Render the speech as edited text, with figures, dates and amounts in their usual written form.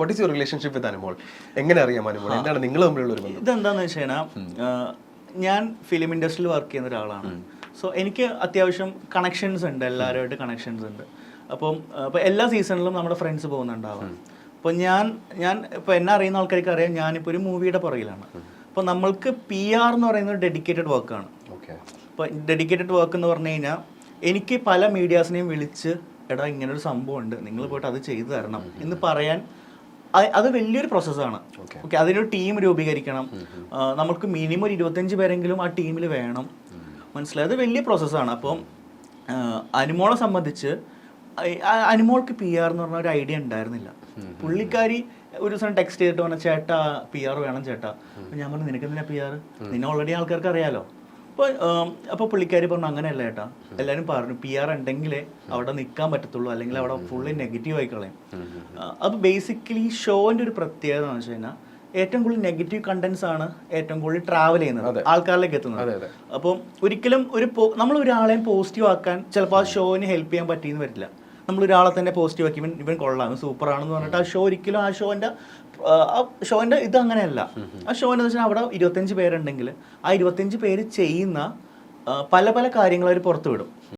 What is your relationship with Anumol? എങ്ങനെ അറിയാം അനുമോൾ? എന്താണ് നിങ്ങൾ തമ്മിലുള്ള ഒരു ബന്ധം? ഇതെന്താന്ന് വെച്ച് കഴിഞ്ഞാൽ ഞാൻ ഫിലിം ഇൻഡസ്ട്രിയിൽ വർക്ക് ചെയ്യുന്ന ഒരാളാണ്. സോ എനിക്ക് അത്യാവശ്യം കണക്ഷൻസ് ഉണ്ട്, എല്ലാവരുമായിട്ട് കണക്ഷൻസ് ഉണ്ട്. അപ്പം എല്ലാ സീസണിലും നമ്മുടെ ഫ്രണ്ട്സ് പോകുന്നുണ്ടാവാം. അപ്പോൾ ഞാൻ ഇപ്പോൾ എന്നെ അറിയുന്ന ആൾക്കാർക്ക് അറിയാം, ഞാനിപ്പോൾ ഒരു മൂവിയുടെ പുറകിലാണ്. അപ്പോൾ നമ്മൾക്ക് PR എന്ന് പറയുന്നത് ഡെഡിക്കേറ്റഡ് വർക്കാണ്. അപ്പോൾ ഡെഡിക്കേറ്റഡ് വർക്ക് എന്ന് പറഞ്ഞു കഴിഞ്ഞാൽ എനിക്ക് പല മീഡിയാസിനെയും വിളിച്ച് എടാ ഇങ്ങനൊരു സംഭവം ഉണ്ട്, നിങ്ങൾ പോയിട്ട് അത് ചെയ്തു തരണം എന്ന് പറയാൻ അത് വലിയൊരു പ്രോസസ്സാണ്. ഓക്കെ, അതിനൊരു ടീം രൂപീകരിക്കണം. നമുക്ക് മിനിമം ഒരു 25 പേരെങ്കിലും ആ ടീമിൽ വേണം. മനസ്സിലായി? അത് വലിയ പ്രോസസ്സാണ്. അപ്പം അനുമോളെ സംബന്ധിച്ച് അനുമോൾക്ക് PR എന്ന് പറഞ്ഞ ഒരു ഐഡിയ ഉണ്ടായിരുന്നില്ല. പുള്ളിക്കാരി ഒരു ദിവസം ടെക്സ്റ്റ് ചെയ്തിട്ട് പറഞ്ഞ ചേട്ടാ PR വേണം ചേട്ടാ. അപ്പം ഞാൻ പറഞ്ഞു നിനക്കെന്തിനാ PR, നിന്നെ ഓൾറെഡി ആൾക്കാർക്ക് അറിയാലോ. അപ്പോൾ പുള്ളിക്കാരി പറഞ്ഞു അങ്ങനെയല്ല ചേട്ടാ, എല്ലാവരും പറഞ്ഞു PR ഉണ്ടെങ്കിലേ അവിടെ നിൽക്കാൻ പറ്റത്തുള്ളൂ, അല്ലെങ്കിൽ അവിടെ ഫുള്ളി നെഗറ്റീവ് ആയി കളയും. അപ്പോൾ ബേസിക്കലി ഷോൻ്റെ ഒരു പ്രത്യേകത എന്ന് വെച്ച് കഴിഞ്ഞാൽ ഏറ്റവും കൂടുതൽ നെഗറ്റീവ് കണ്ടന്റ്സ് ആണ് ഏറ്റവും കൂടുതൽ ട്രാവൽ ചെയ്യുന്നത്, ആൾക്കാരിലേക്ക് എത്തുന്നത്. അപ്പം ഒരിക്കലും നമ്മൾ ഒരാളെയും പോസിറ്റീവ് ആക്കാൻ ചിലപ്പോൾ ആ ഷോന് ഹെൽപ്പ് ചെയ്യാൻ പറ്റിയെന്ന് വരില്ല. നമ്മൾ ഒരാളെ തന്നെ പോസിറ്റീവ് ആക്കി ഇവൻ കൊള്ളാം സൂപ്പറാണെന്ന് പറഞ്ഞിട്ട് ആ ഷോ ഒരിക്കലും ആ ഷോൻ്റെ ഇത് അങ്ങനെയല്ല. ആ ഷോന്ന് വെച്ചാൽ അവിടെ 25 പേരുണ്ടെങ്കിൽ ആ 25 പേര് ചെയ്യുന്ന പല പല കാര്യങ്ങൾ അവർ പുറത്തു വിടും.